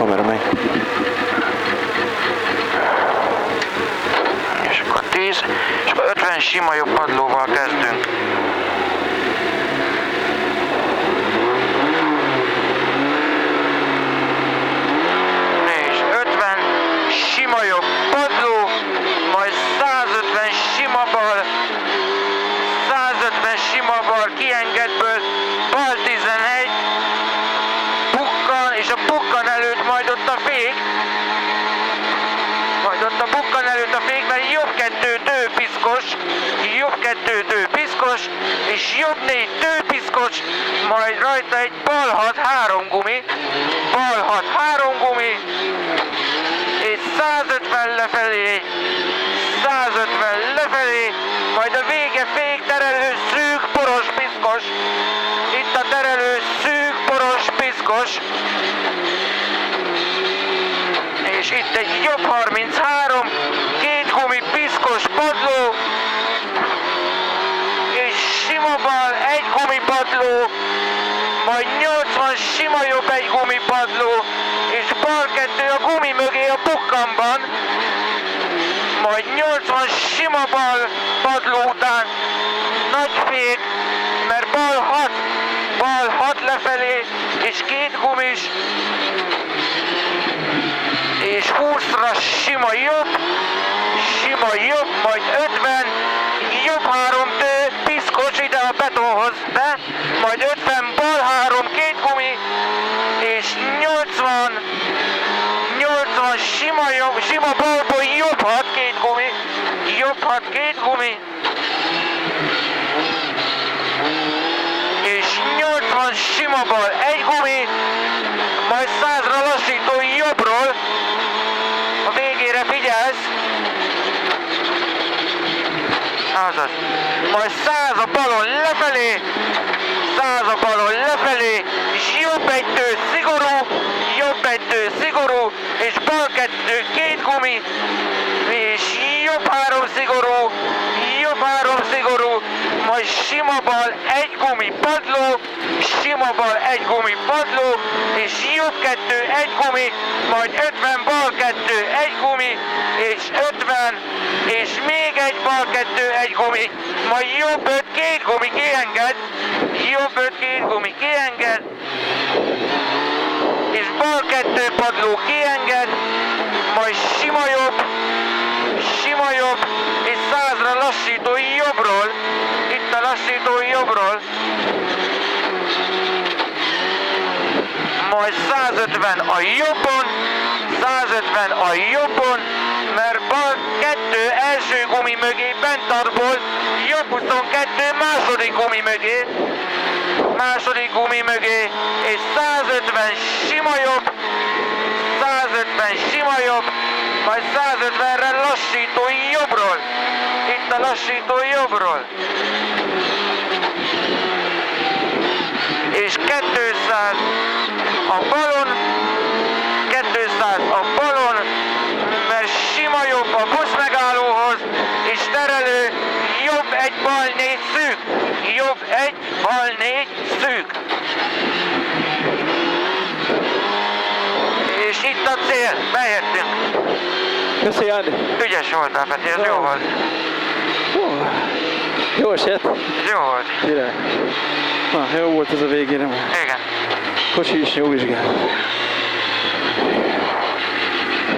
kamera meg. És akkor 10, és akkor 50 sima jobb padlóval kezdünk. És 50 sima jobb padló, majd 150 sima bal, 150 sima bal kiengedből, bal 11, bukkan, és a bukkan előtt majd ott a fék. Majd ott a bukkan előtt a fék, mert jobb 2 tőpiszkos, jobb 2 tőpiszkos, és jobb 4 tőpiszkos, majd rajta egy bal 6 3 gumi, bal 6 3 gumi, és 150 lefelé, 150 lefelé, majd a vége fék terelő szűk poros piszkos, itt a terelő szűk poros piszkos, és itt egy jobb 33, 2 gumi piszkos padló, és sima bal 1 gumi padló, majd 80 sima jobb 1 gumi padló, és bal 2 a gumi mögé a bukkanban, majd 80 sima bal padló után nagy fék, mert bal 6 lefelé, és 2 gumis, és 20-ra sima jobb, majd 50, jobb 3 tő, piszkos ide a betonhoz, de majd 50, bal 3, 2 gumi, és 80 sima balból jobb 6, 2 gumi, jobb 6, 2 gumi, és 80 sima bal 1 gumi, majd 100-ra lassító jobbról, a végére figyelsz, azaz, majd 100 a balon lefelé, 100 a balon lefelé, és jobb 1 tő szigorú, jobb 1 tő szigorú, és bal 2 2 gumi, és jobb 3 szigorú, jobb 3 szigorú, majd sima bal 1 gumi padló, sima bal 1 gumi padló, és jobb 2 1 gumi, majd 50 bal 2 1 gumi, és 50, és még egy bal 2 1 gumi, majd jobb 5 2 gumi kienged, jobb 5 2 gumi kienged, és bal 2 padló kienged, majd sima jobb, és 100-ra lassító jobbról, itt a lassító jobbról, majd 150 a jobbon, 150 a jobbon, mert bal 2 első gumi mögé bentartból, jobb 22 második gumi mögé, és 150 sima jobb, 150 sima jobb, majd 150-re lassító jobbról, itt a lassító jobbról, és 200 a balon, 200 a balon, mert sima jobb a busz megállóhoz, és terelő jobb 1 bal 4 szűk, jobb 1 bal 4 szűk. És itt a cél, beértünk. Köszi, Andi. Ügyes voltál, Peti, ez jó volt. Jó esett. Ez jó volt. Király. Na, jó volt ez a végére. Igen. Kocsi is jó vizsgálat.